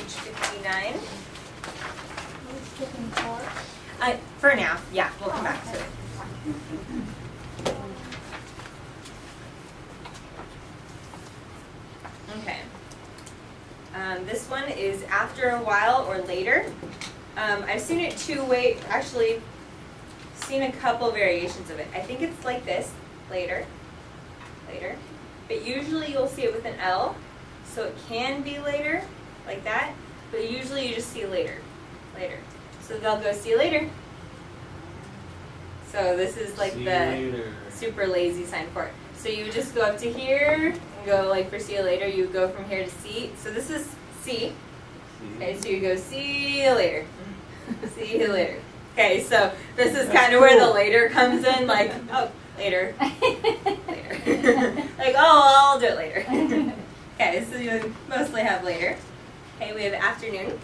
page 59. Skipping 4. For now, yeah, we'll come back to it. Okay. This one is after a while or later. I've seen it two ways, actually seen a couple variations of it. I think it's like this, later, but usually you'll see it with an L, so it can be later, like that, but usually you just see later. So they'll go see you later. So this is like super lazy sign for it. So you would just go up to here and go like for see you later, you would go from here to C. So this is C. Okay, so you go see you later. See you later. Okay, so this is kind of where the later comes in, like, oh, later. Later. Like, oh, I'll do it later. Okay, so you mostly have later. Okay, we have afternoon.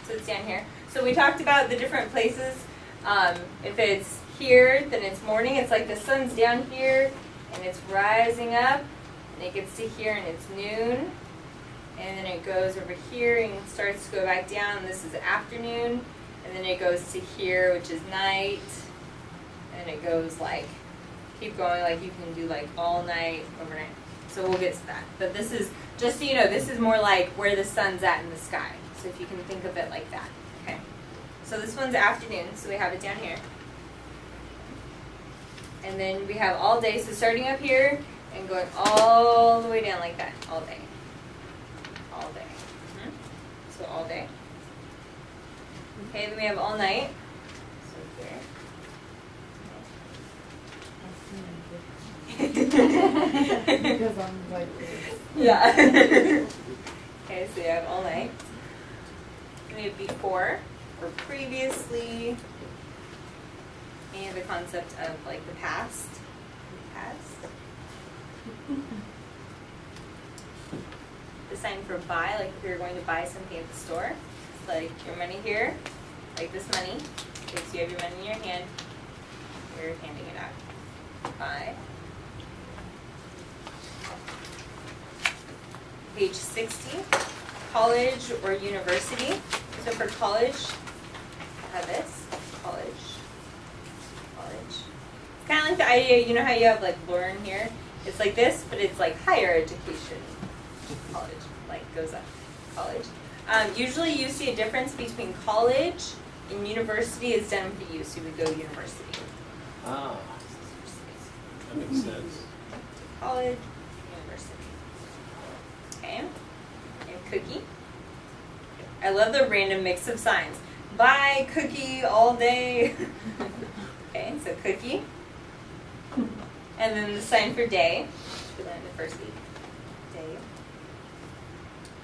So it's down here. So we talked about the different places. If it's here, then it's morning. It's like the sun's down here, and it's rising up, and it gets to here, and it's noon. And then it goes over here, and it starts to go back down, and this is afternoon. And then it goes to here, which is night. And it goes like, keep going, like you can do like all night, overnight. So we'll get to that. But this is, just so you know, this is more like where the sun's at in the sky. So if you can think of it like that. Okay. So this one's afternoon, so we have it down here. And then we have all day, so starting up here and going all the way down like that, all day. All day. So all day. Okay, then we have all night. So here. Because I'm like this. Yeah. Okay, so you have all night. And we have before, or previously, and the concept of like the past. The sign for buy, like if you're going to buy something at the store, it's like your money here, like this money. Okay, so you have your money in your hand, you're handing it out. Buy. Page 60, college or university. So for college, I have this, college. It's kind of like the idea, you know how you have like learn here? It's like this, but it's like higher education. College, like goes up, college. Usually you see a difference between college and university is done with the U, so you would go university. Ah, that makes sense. College, university. Okay, and cookie. I love the random mix of signs. Bye, cookie, all day. Okay, so cookie. And then the sign for day, put that in the first week. Day.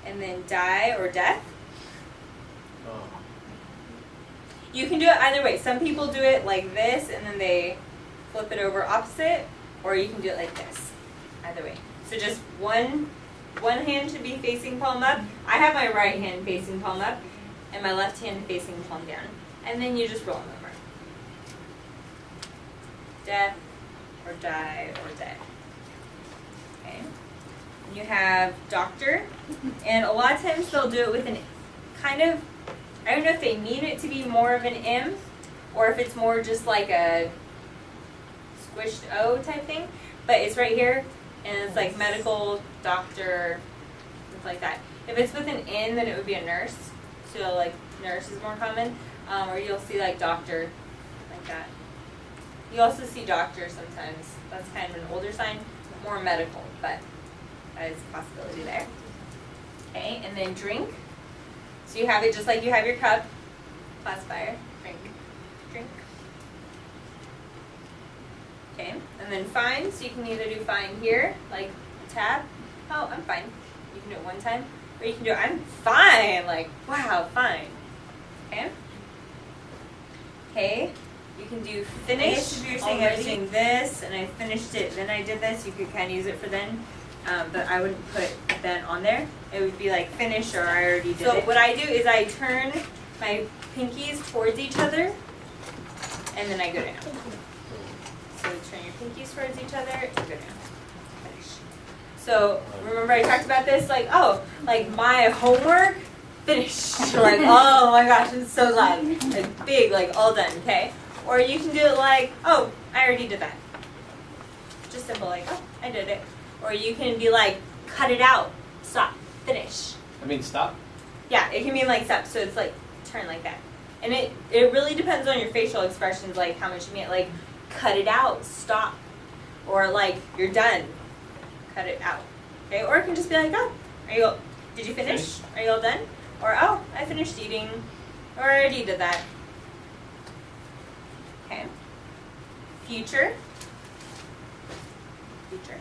And then die or death. Oh. You can do it either way. Some people do it like this and then they flip it over opposite, or you can do it like this. Either way. So just one hand should be facing palm up. I have my right hand facing palm up and my left hand facing palm down. And then you just roll them over. Death or die or dead. Okay. And you have doctor, and a lot of times they'll do it with an kind of, I don't know if they mean it to be more of an M, or if it's more just like a squished O type thing, but it's right here, and it's like medical, doctor, stuff like that. If it's with an N, then it would be a nurse, so like nurse is more common, or you'll see like doctor, like that. You also see doctor sometimes. That's kind of an older sign, more medical, but that is a possibility there. Okay, and then drink. So you have it just like you have your cup, classifier, drink. Okay, and then fine. So you can either do fine here, like a tab. Oh, I'm fine. You can do it one time, or you can do it, I'm fine, like wow, fine. Okay. Okay. You can do finish. If you're saying I was doing this and I finished it, then I did this, you could kind of use it for then. But I wouldn't put then on there. It would be like finish or I already did it. So what I do is I turn my pinkies towards each other and then I go down. So turn your pinkies towards each other and go down. Finish. So remember I talked about this, like, oh, like my homework finished. Like, oh my gosh, it's so loud. Like big, like all done, okay? Or you can do it like, oh, I already did that. Just simple, like, oh, I did it. Or you can be like, cut it out, stop, finish. I mean, stop. Yeah, it can mean like stop, so it's like turn like that. And it really depends on your facial expressions, like how much you mean, like cut it out, stop. Or like, you're done, cut it out. Okay, or it can just be like, oh, did you finish? Are you all done? Or, oh, I finished eating, or I already did that. Okay. Future. Future.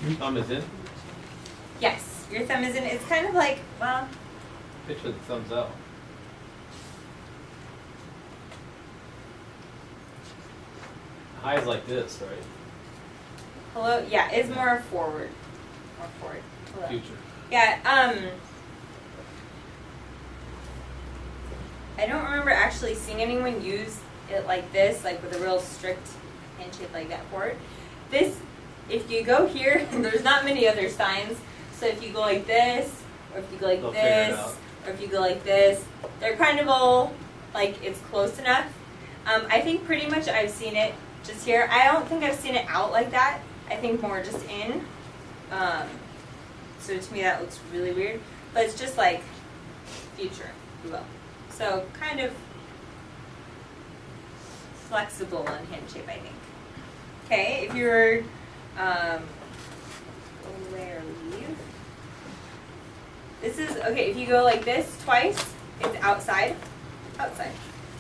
Your thumb is in. Yes, your thumb is in. It's kind of like, well. Picture the thumbs out. High is like this, right? Hello? Yeah, it's more forward. More forward. Hello. Future. Yeah, I don't remember actually seeing anyone use it like this, like with a real strict handshake like that for it. This, if you go here, there's not many other signs. So if you go like this, or if you go like They'll figure it this, out. or if you go like this, they're kind of all, like, it's close enough. I think pretty much I've seen it just here. I don't think I've seen it out like that. I think more just in. So to me that looks really weird. But it's just like future, if you will. So kind of flexible in hand shape, I think. Okay, if you're where leave. This is, okay, if you go like this twice, it's outside. Outside.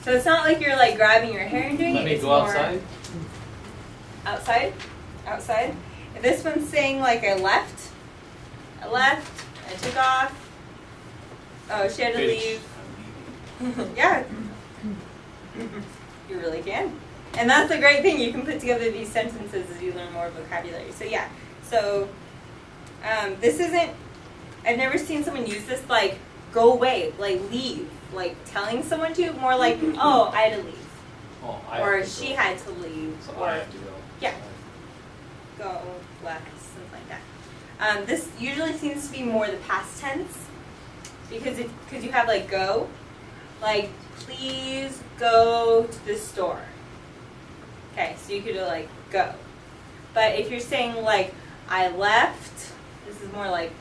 So it's not like you're like grabbing your hair and doing Let it. me It's go more outside. outside. Outside. If this one's saying like I left, I took off. Oh, she had to Finish. leave. Yeah. You really can. And that's the great thing. You can put together these sentences as you learn more vocabulary. So yeah. So this isn't, I've never seen someone use this like go away, like leave, like telling someone to, more like, oh, I had to leave. Oh, I Or have to she go. had to leave. So or I have to go. Yeah. Go, left, something like that. This usually seems to be more the past tense because you have like go, like please go to the store. Okay, so you could do like go. But if you're saying like I left, this is more like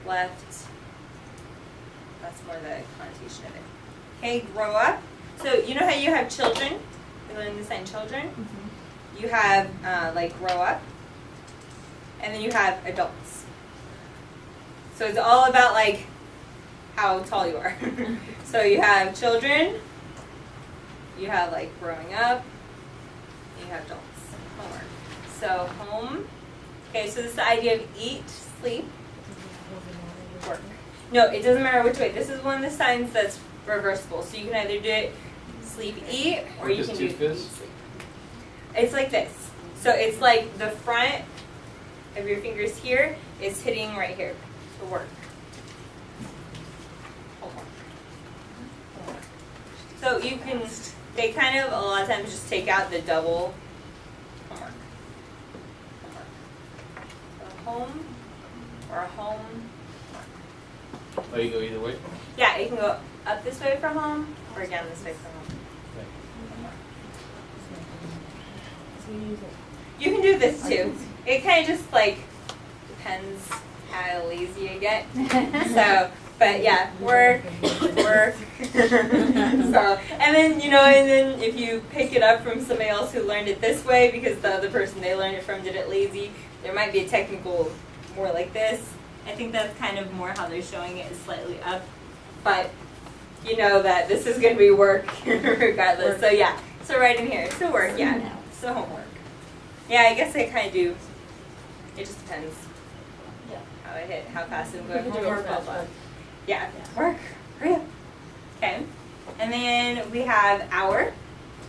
left. That's more the connotation of it. Okay, grow up. So you know how you have children? We learn this on children. Mm-hmm. You have like grow up, and then you have adults. So it's all about like how tall you are. So you have children, you have like growing up, you have adults. Homework. So home. Okay, so this is the idea of eat, sleep, work. No, it doesn't matter which way. This is one of the signs that's reversible. So you can either do it sleep, eat, or you Just can two do eat, fists? sleep. It's like this. So it's like the front of your fingers here is hitting right here. So work. Homework. Homework. So you can, they kind of a lot of times just take out the double homework. Homework. So home or home. Oh, you go either way? Yeah, it can go up this way for home or down this way for home. You can do this too. It kind of just like depends how lazy you get. So, but yeah, work. So, and then if you pick it up from somebody else who learned it this way because the other person they learned it from did it lazy, there might be a technical more like this. I think that's kind of more how they're showing it is slightly up, but you know that this is going to be work regardless. So yeah, so right in here, so work, yeah, so homework. Yeah, I guess I kind of do. It just depends. Yeah. How I hit, how fast I'm You going. can do it Homework, fast, blah, blah. but- Yeah, Yeah. work, hurry up. Okay, and then we have hour.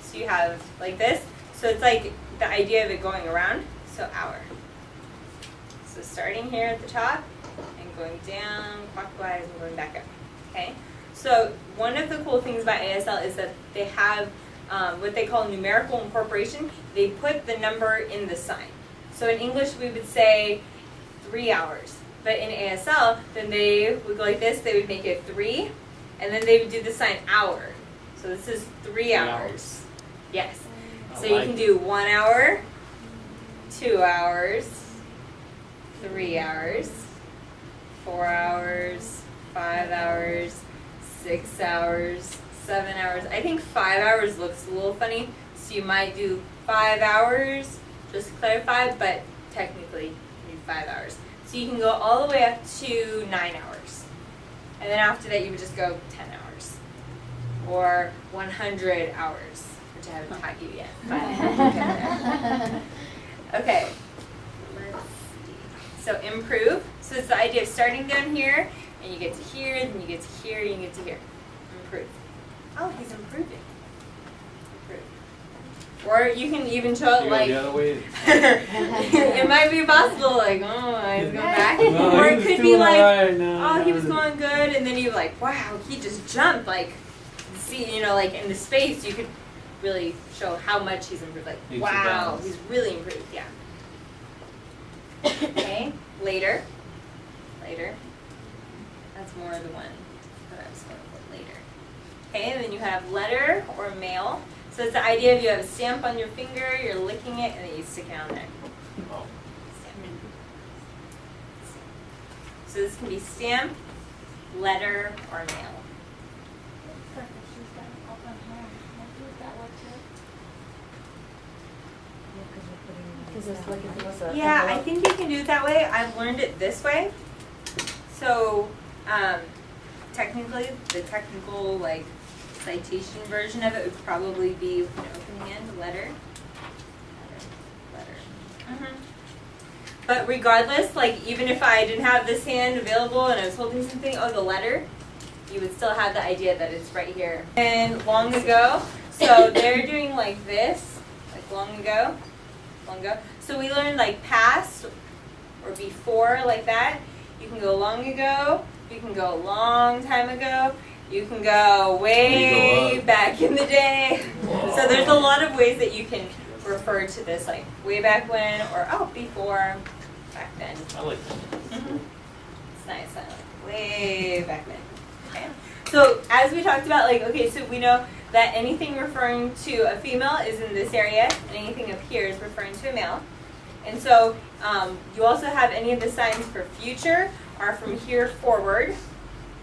So you have like this. So it's like the idea of it going around. So hour. So starting here at the top and going down clockwise and going back up. Okay. So one of the cool things about ASL is that they have what they call numerical incorporation. They put the number in the sign. So in English we would say 3 hours. But in ASL, then they would go like this, they would make it 3, and then they would do the sign hour. So this is 3 hours. Yes. So you can do 1 hour, 2 hours, 3 hours, 4 hours, 5 hours, 6 hours, 7 hours. I think 5 hours looks a little funny, so you might do 5 hours, just to clarify, but technically you do 5 hours. So you can go all the way up to 9 hours. And then after that you would just go 10 hours. Or 100 hours, which I haven't taught you yet, but we'll get there. Okay, let's see. So improve. So it's the idea of starting down here, and you get to here, then you get to here, and you get to here. Improve. Oh, he's improving. Improve. Or you can even show it like, the other way. it might be possible, like, oh, he's going back. No, Or it could be like, right, he was going good, and then you're like, wow, he just jumped, like, see, you know, like in the space, you could really show how much he's improved. Like, Needs wow, balance. he's really improved, yeah. Okay, later. That's more of the one that I was going to put later. Okay, and then you have letter or mail. So it's the idea of you have a stamp on your finger, you're licking it, and then you stick it on there. Oh. Stamp. So this can be stamp, letter, or mail. Yeah, I think you can do it that way. I've learned it this way. So, technically, the technical, like, citation version of it would probably be an open hand, letter. But regardless, like, even if I didn't have this hand available and I was holding something, the letter, you would still have the idea that it's right here. And long ago, so they're doing like this, like long ago. So we learned like past or before, like that. You can go long ago, you can go a long time ago, you can go way back in the day. Whoa. So there's a lot of ways that you can refer to this, like way back when, or before, back then. I like that. It's nice, I like way back then. Okay. So as we talked about, like, okay, so we know that anything referring to a female is in this area, and anything up here is referring to a male. And so you also have any of the signs for future are from here forward.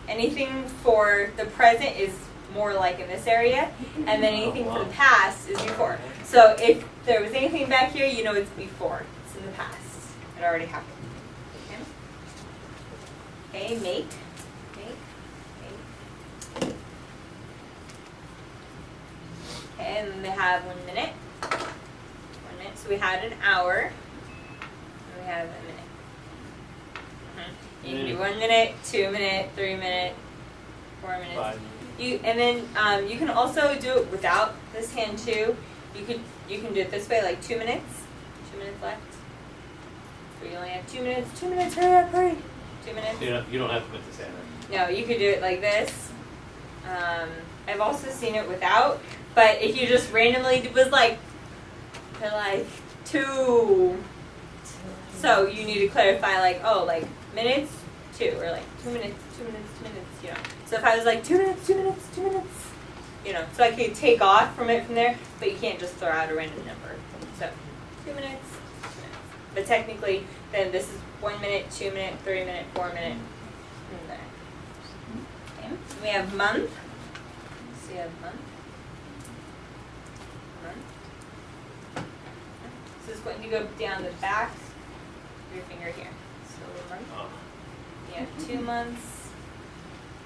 Anything for the present is more like in this area, and then anything for the past is before. So if there was anything back here, you know it's before. It's in the past. It already happened. Okay, make. Okay, and then they have 1 minute. 1 minute. So we had an hour. And we have a minute. You can do 1 minute, 2 minute, 3 minute, 4 minutes. 5 minutes. And then you can also do it without this hand too. You can do it this way, like 2 minutes. 2 minutes left. So you only have 2 minutes. 2 minutes. Hurry up, hurry. 2 minutes. You don't have to put this hand in. No, you could do it like this. I've also seen it without, but if you just randomly was like, for like 2. So you need to clarify like, like minutes, 2, or like 2 minutes, 2 minutes, 2 minutes, you know. So if I was like 2 minutes, 2 minutes, 2 minutes, you know, so I could take off from it from there, but you can't just throw out a random number. So 2 minutes, 2 minutes. But technically, then this is 1 minute, 2 minute, 3 minute, 4 minute, and there. Okay. We have month. So you have month. So it's going to go down the back of your finger here. So month. Oh. You have 2 months,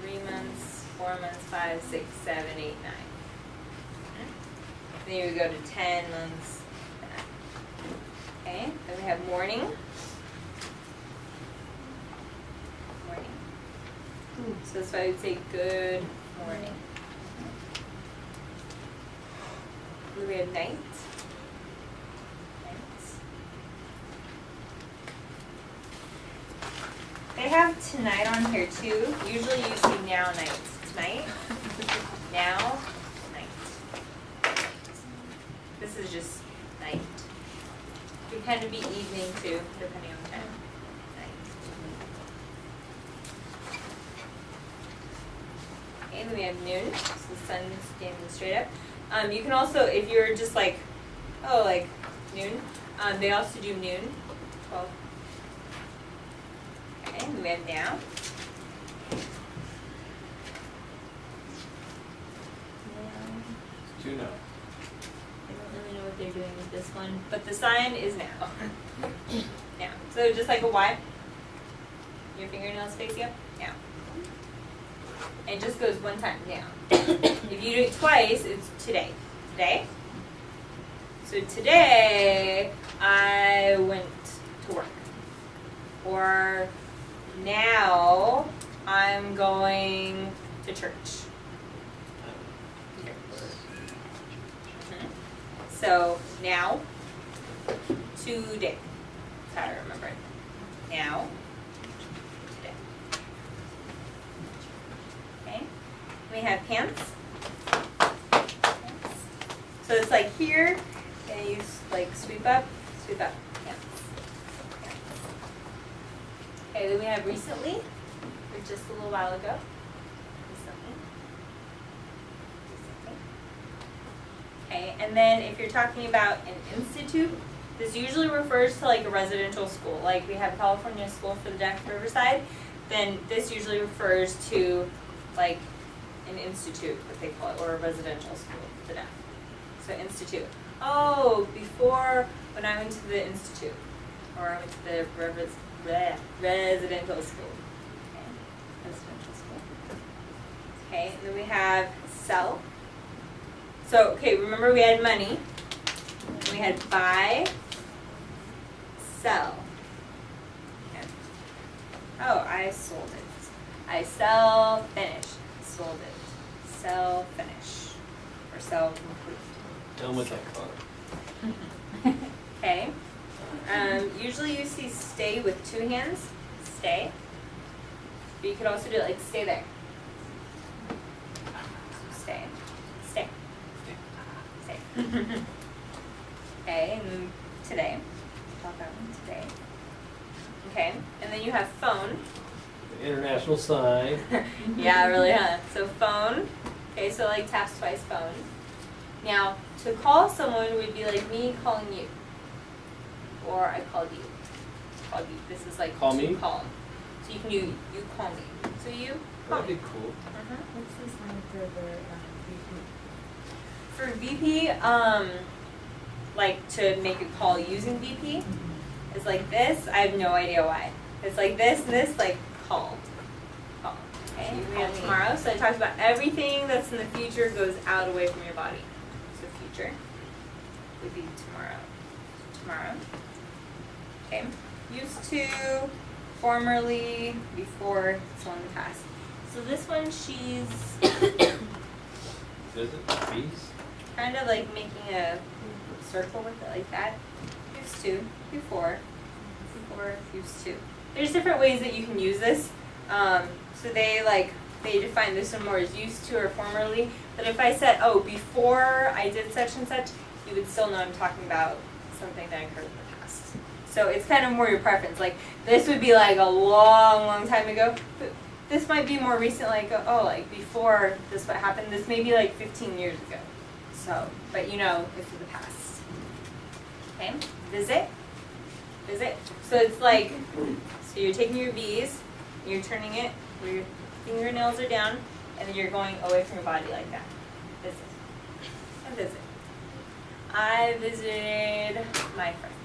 3 months, 4 months, 5, 6, 7, 8, 9. Then you would go to 10 months. Okay, then we have morning. So that's why I would say good morning. Then we have night. They have tonight on here too. Usually you see now night. Tonight, now, night. this is just night. It could kind of be evening too, depending on the time. Okay, then we have noon, so the sun is standing straight up. You can also, if you're just like, oh, like noon, they also do noon, 12. Okay, and we have now. Two now. I don't really know what they're doing with this one, but the sign is now. Now, so just like a Y, your fingernails facing up, now. And it just goes one time, now. If you do it twice, it's today. Today. So today, I went to work. Or now, I'm going to church. So now, today. That's how I remember it. Now, today. Okay. We have pants. So it's like here, and you like sweep up, pants. Okay, then we have recently, or just a little while ago. Okay, and then if you're talking about an institute, this usually refers to like a residential school. Like we have California School for the Deaf Riverside, then this usually refers to like an institute, what they call it, or a residential school for the deaf. So institute. Oh, before when I went to the institute, or I went to the residential school. Okay, residential school. Okay, and then we have sell. So, okay, remember we had money, and we had buy, sell. Okay. Oh, I sold it. I sell, finish, sold it. Sell, finish, or sell, complete. Tell them what that car. Okay. Usually you see stay with two hands, stay. But you could also do it like stay there. So stay, stay. Okay, and then today. Talk about one today. Okay, and then you have phone. The international sign. Yeah, really, huh? So phone. Okay, so like taps twice, phone. Now, to call someone would be like me calling you. Or I called you. Called you. This is like Call to me? call. So you can do you call me. So you call That'd me. be cool. What's the sign for the For VP, like to make a call using VP, it's like this. I have no idea why. It's like this and this, like call. Call. Okay, we have tomorrow. So I talked about everything that's in the future goes out away from your body. So future would be tomorrow. Tomorrow. Okay. Used to, formerly, before, so in the past. So this one, she's Visit, fees. kind of like making a circle with it like that. Used to, before, used to. There's different ways that you can use this. So they define this one more as used to or formerly. But if I said, oh, before I did such and such, you would still know I'm talking about something that occurred in the past. So it's kind of more your preference. Like this would be like a long time ago. But this might be more recent, like, oh, like before this what happened. This may be like 15 years ago. So, but you know, it's in the past. Okay, visit. Visit. So it's like, so you're taking your V's, you're turning it where your fingernails are down, and then you're going away from your body like that. Visit. A visit. I visited my friend.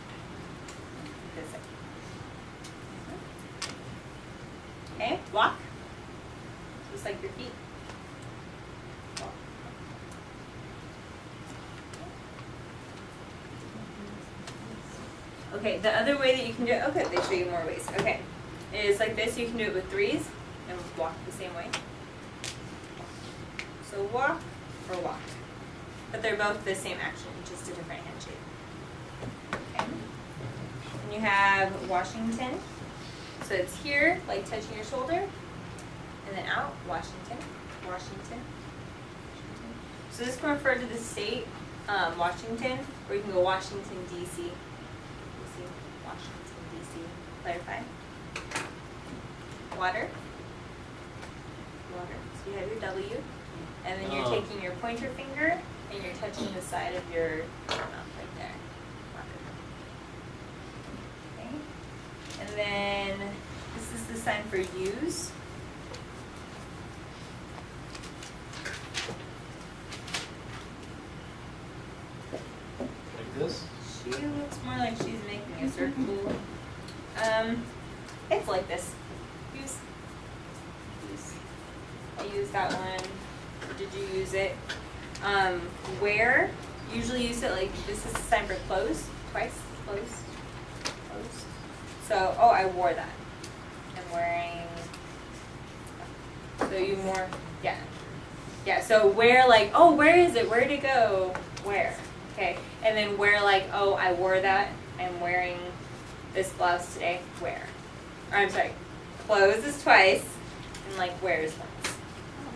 Visit. Okay, walk. Just like your feet. Walk. Okay, the other way that you can do it, okay, they show you more ways. Okay, is like this, you can do it with threes and walk the same way. So walk or walk. But they're both the same action, just a different hand shape. Okay. And you have Washington. So it's here, like touching your shoulder, and then out, Washington, Washington. So this can refer to the state Washington, or you can go Washington, D.C. Washington, D.C. Clarify. Water. So you have your W, and then you're taking your pointer finger and you're touching the side of your mouth right there. Water. Okay. And then this is the sign for use. Like this? She looks more like she's making a circle. It's like this. Use. I used that one. Or did you use it? Where? Usually use it like this is the sign for close. Twice. Close. So, I wore that. I'm wearing. So you more. Yeah. Yeah. So where like where is it? Where'd it go? Where? Okay. And then where like I wore that. I'm wearing this blouse today. Where? Or I'm sorry. Close is twice, and like wear is once.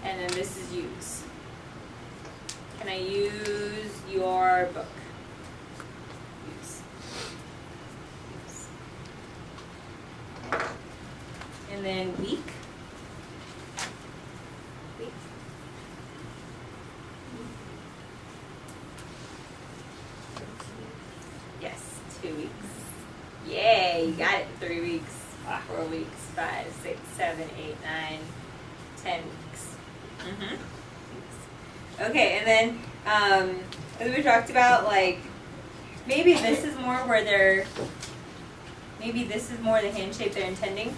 And then this is use. Can I use your book? Use. Okay. And then week. Yes, 2 weeks. Yay, you got it. 3 weeks, 4 weeks, 5, 6, 7, 8, 9, 10 weeks. Okay, and then as we talked about, like maybe this is more the hand shape they're intending.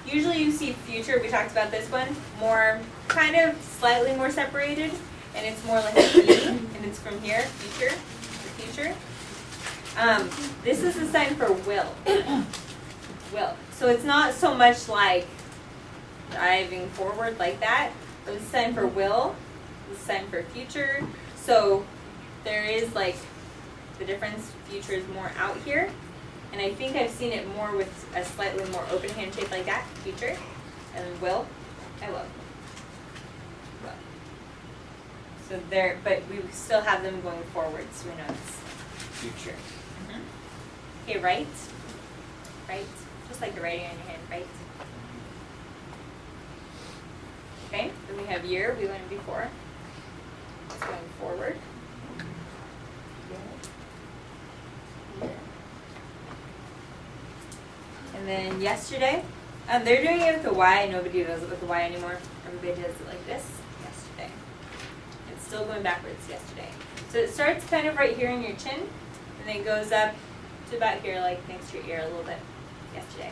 Usually you see future, we talked about this one, more kind of slightly more separated, and it's more like a E, and it's from here, future, the future. This is the sign for will. Will. So it's not so much like driving forward like that, but it's a sign for will, it's a sign for future. So there is like the difference, future is more out here. And I think I've seen it more with a slightly more open hand shape like that, future. And then will, I will. Will. So there, but we still have them going forward, so we know it's future. Okay, right. Right. Just like the writing on your hand, right? Okay, then we have year, we learned before. It's going forward. Year. And then yesterday, they're doing it with the Y. Nobody does it with the Y anymore. Everybody does it like this. Yesterday. It's still going backwards. Yesterday. So it starts kind of right here in your chin, and then goes up to about here, like next to your ear a little bit. Yesterday.